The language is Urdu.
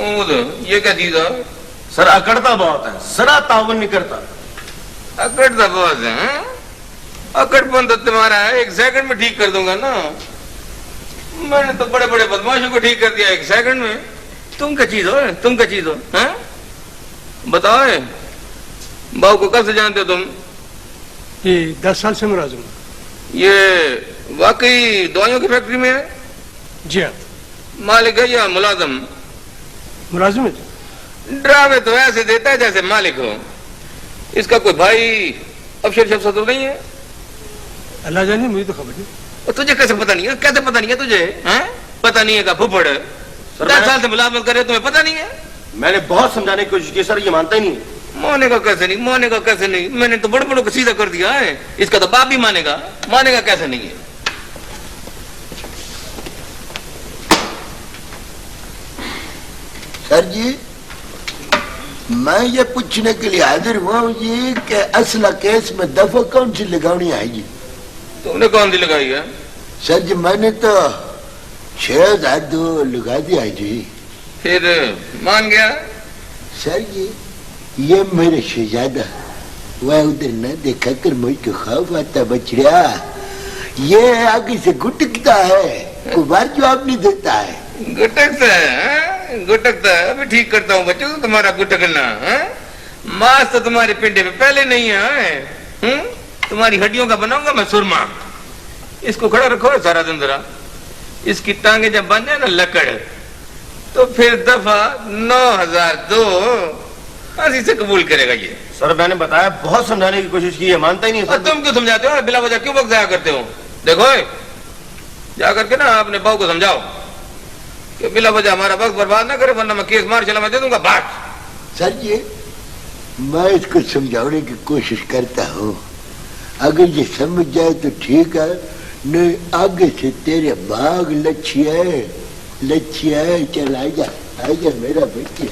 یہ کیا چیز ہے؟ سر اکڑتا بہت ہے، ذرا تعاون نہیں کرتا۔ اکڑتا بہت ہے؟ اکڑ پن تو تمہارا ہے، 1 سیکنڈ میں ٹھیک کر دوں گا نا۔ میں نے تو بڑے بڑے بدماشوں کو ٹھیک کر دیا 1 سیکنڈ میں۔ تم کیا چیز ہو؟ تم کیا چیز ہو؟ بتاؤ باؤ کو کب سے جانتے ہو تم؟ یہ 10 سال سے ملازم ہوں۔ یہ واقعی دوائیوں کی فیکٹری میں ہے؟ جی ہاں۔ مالک ہے یا ملازم؟ ملازم ہے۔ ڈرامے تو ایسے دیتا ہے جیسے مالک ہو۔ اس کا کوئی بھائی افسر شفصر تو نہیں ہے؟ اللہ جانے، مجھے تو خبر نہیں۔ اور تجھے کیسے پتہ نہیں ہے؟ کیسے پتہ نہیں ہے تجھے؟ پتہ نہیں ہے کا پھپھڑ 10 سال سے ملازمت کرے تمہیں پتہ نہیں ہے؟ میں نے بہت سمجھانے کی کوشش کی سر، یہ مانتا ہی نہیں ہے۔ مانے گا کیسے نہیں؟ مانے گا کیسے نہیں؟ میں نے تو بڑے بڑوں کو سیدھا کر دیا ہے، اس کا تو باپ بھی مانے گا۔ مانے گا کیسے نہیں ہے؟ سر جی، میں یہ پوچھنے کے لیے حاضر ہوا ہوں جی کہ اصلہ کیس میں دفعہ کون سی لگاونی ہے جی؟ تم نے کون سی لگائی ہے؟ سر جی میں نے تو 6,002 لگا دیا جی۔ پھر مان گیا؟ سر جی یہ میرے شہزادہ وہ ادھر نہ دیکھا کر مجھ کو خوف آتا بچ رہا، یہ آگے سے گٹکتا ہے، کوئی بار جواب نہیں دیتا ہے۔ گٹکتا ہے؟ گٹکتا ہے؟ ابھی ٹھیک کرتا ہوں بچوں تمہارا گٹکنا۔ ماس تو تمہارے پنڈے میں پہلے نہیں ہے، تمہاری ہڈیوں کا بناؤں گا میں سرما۔ اس کو کھڑا رکھو سارا دن ذرا، اس کی ٹانگیں جب بن جائے نا لکڑ، تو پھر دفعہ 9,002 ہنسی سے قبول کرے گا یہ۔ سر میں نے بتایا، بہت سمجھانے کی کوشش کی ہے، مانتا ہی نہیں اور ہے۔ تم کیوں سمجھاتے ہو؟ بلا وجہ کیوں وقت ضائع کرتے ہو؟ دیکھو جا کر کے نا اپنے بہو کو سمجھاؤ کہ بلا وجہ ہمارا وقت برباد نہ کرے، ورنہ میں کیس مار چلا میں دے دوں گا بات۔ سر جی میں اس کو سمجھانے کی کوشش کرتا ہوں، اگر یہ سمجھ جائے تو ٹھیک ہے، نہیں آگے سے تیرے باغ لچھی ہے، چل آ جا میرا بیٹی۔